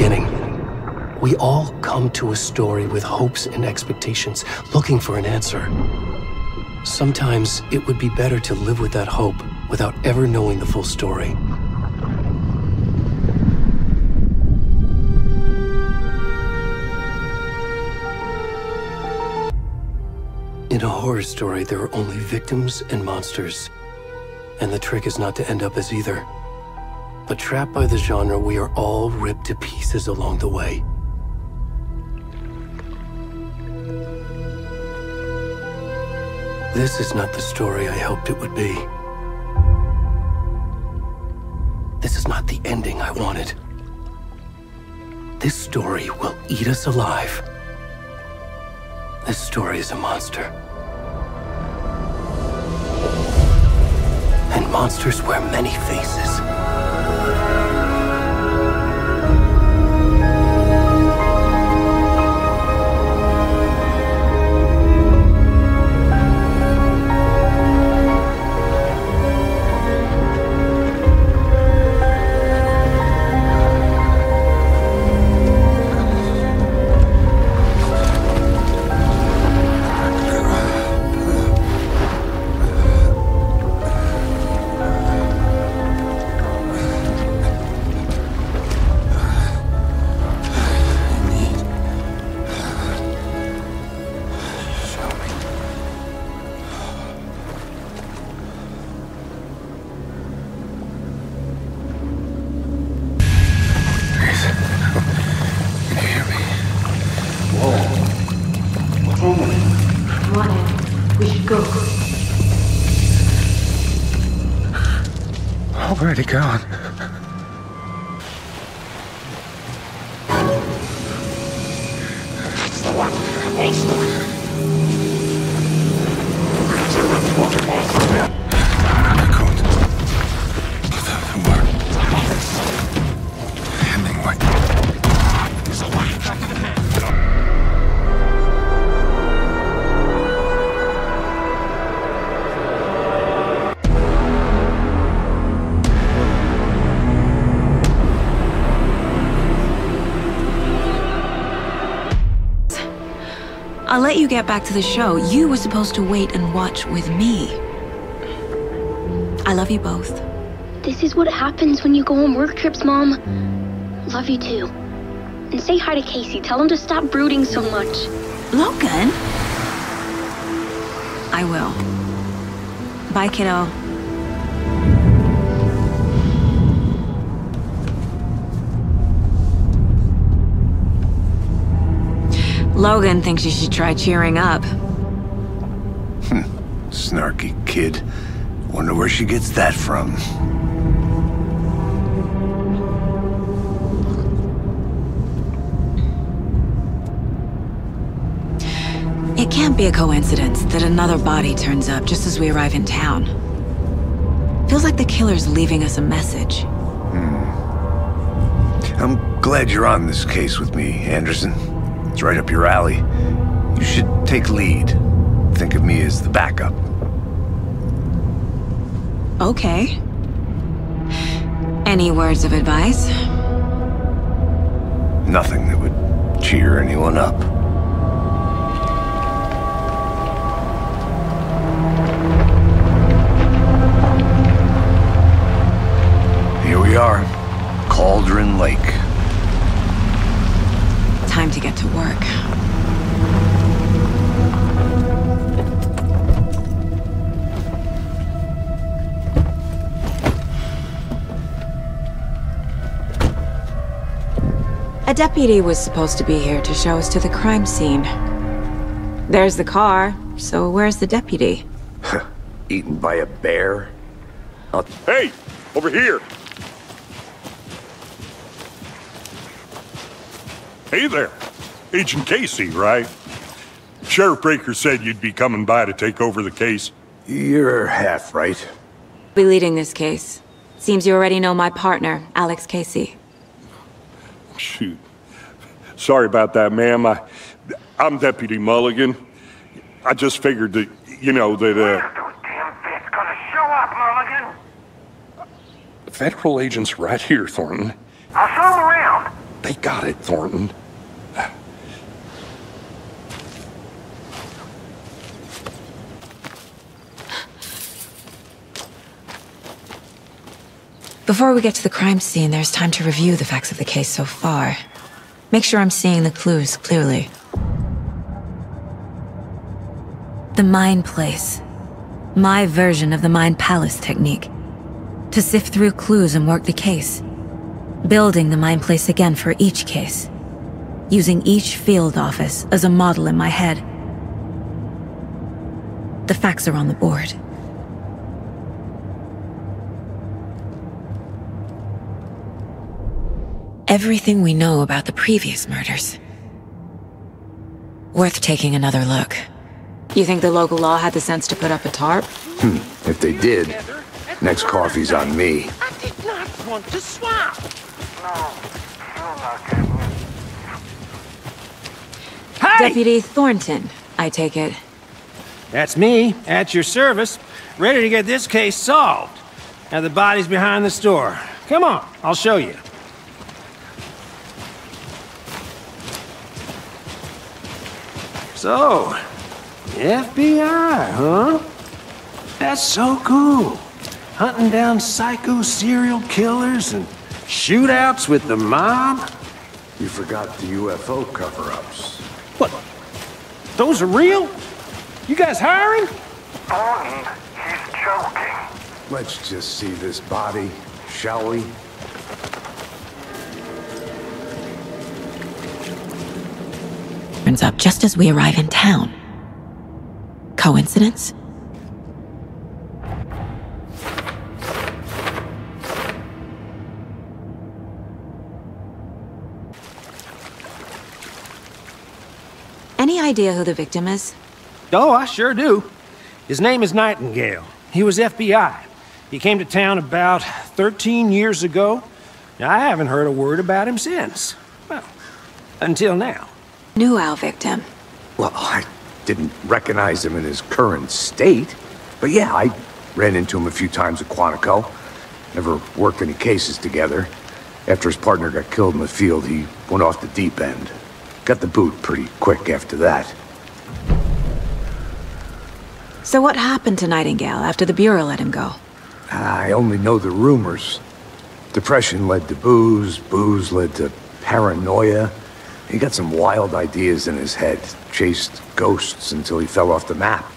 beginning. We all come to a story with hopes and expectations, looking for an answer. Sometimes it would be better to live with that hope without ever knowing the full story. In a horror story, there are only victims and monsters. And the trick is not to end up as either. But trapped by the genre, we are all ripped to pieces along the way. This is not the story I hoped it would be. This is not the ending I wanted. This story will eat us alive. This story is a monster. And monsters wear many faces. Already gone. I'll let you get back to the show. You were supposed to wait and watch with me. I love you both. This is what happens when you go on work trips, Mom. Love you too. And say hi to Casey. Tell him to stop brooding so much. Logan? I will. Bye, kiddo. Logan thinks you should try cheering up. Snarky kid. Wonder where she gets that from. It can't be a coincidence that another body turns up just as we arrive in town. Feels like the killer's leaving us a message. I'm glad you're on this case with me, Anderson. It's right up your alley. You should take lead. Think of me as the backup. Okay. Any words of advice? Nothing that would cheer anyone up. Here we are, Cauldron Lake. Time to get to work. A deputy was supposed to be here to show us to the crime scene. There's the car, so where's the deputy? Eaten by a bear? Hey! Over here! Hey there! Agent Casey, right? Sheriff Breaker said you'd be coming by to take over the case. You're half right. I'll be leading this case. Seems you already know my partner, Alex Кейси. Shoot. Sorry about that, ma'am. I'm Deputy Mulligan. I just figured that, you know, that, Where's those damn fists gonna show up, Mulligan? Federal agent's right here, Thornton. I'll show them around. They got it, Thornton. Before we get to the crime scene, there's time to review the facts of the case so far. Make sure I'm seeing the clues clearly. The Mind Place. My version of the Mind Palace technique. To sift through clues and work the case. Building the Mind Place again for each case. Using each field office as a model in my head. The facts are on the board. Everything we know about the previous murders. Worth taking another look. You think the local law had the sense to put up a tarp? If they did, next coffee's on me. I did not want to swap. No, you're not getting it. Hey! Deputy Thornton, I take it. That's me, at your service, ready to get this case solved. Now the body's behind the store. Come on, I'll show you. So, FBI, huh? That's so cool. Hunting down psycho serial killers and shootouts with the mob? You forgot the UFO cover-ups. What? Those are real? You guys hiring? Thornton, he's joking. Let's just see this body, shall we? Turns up just as we arrive in town. Coincidence? Any idea who the victim is? Oh, I sure do. His name is Nightingale. He was FBI. He came to town about 13 years ago. Now, I haven't heard a word about him since. Well, until now. Knew our victim. Well, I didn't recognize him in his current state. But yeah, I ran into him a few times at Quantico. Never worked any cases together. After his partner got killed in the field, he went off the deep end. Got the boot pretty quick after that. So what happened to Nightingale after the Bureau let him go? I only know the rumors. Depression led to booze, booze led to paranoia. He got some wild ideas in his head, chased ghosts until he fell off the map.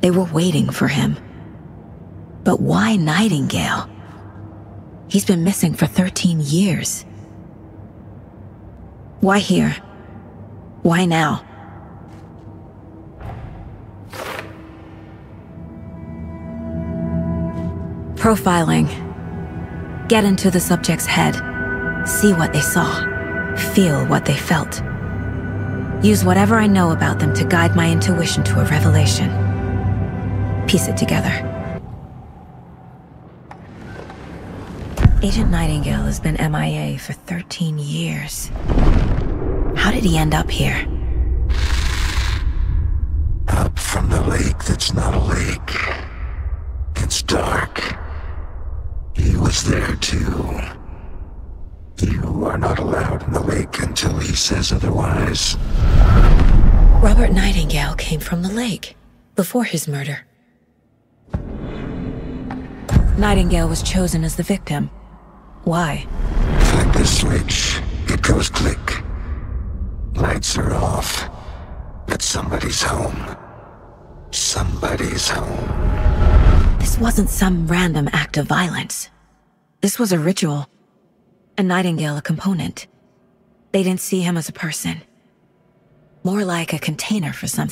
They were waiting for him. But why Nightingale? He's been missing for 13 years. Why here? Why now? Profiling. Get into the subject's head. See what they saw. Feel what they felt. Use whatever I know about them to guide my intuition to a revelation. Piece it together. Agent Nightingale has been MIA for 13 years. How did he end up here? Up from the lake that's not a lake. It's dark. He was there too. You are not allowed in the lake until he says otherwise. Robert Nightingale came from the lake, before his murder. Nightingale was chosen as the victim. Why? Flick the switch, it goes click. Lights are off, but somebody's home. Somebody's home. This wasn't some random act of violence. This was a ritual. A Nightingale a component. They didn't see him as a person. More like a container for something.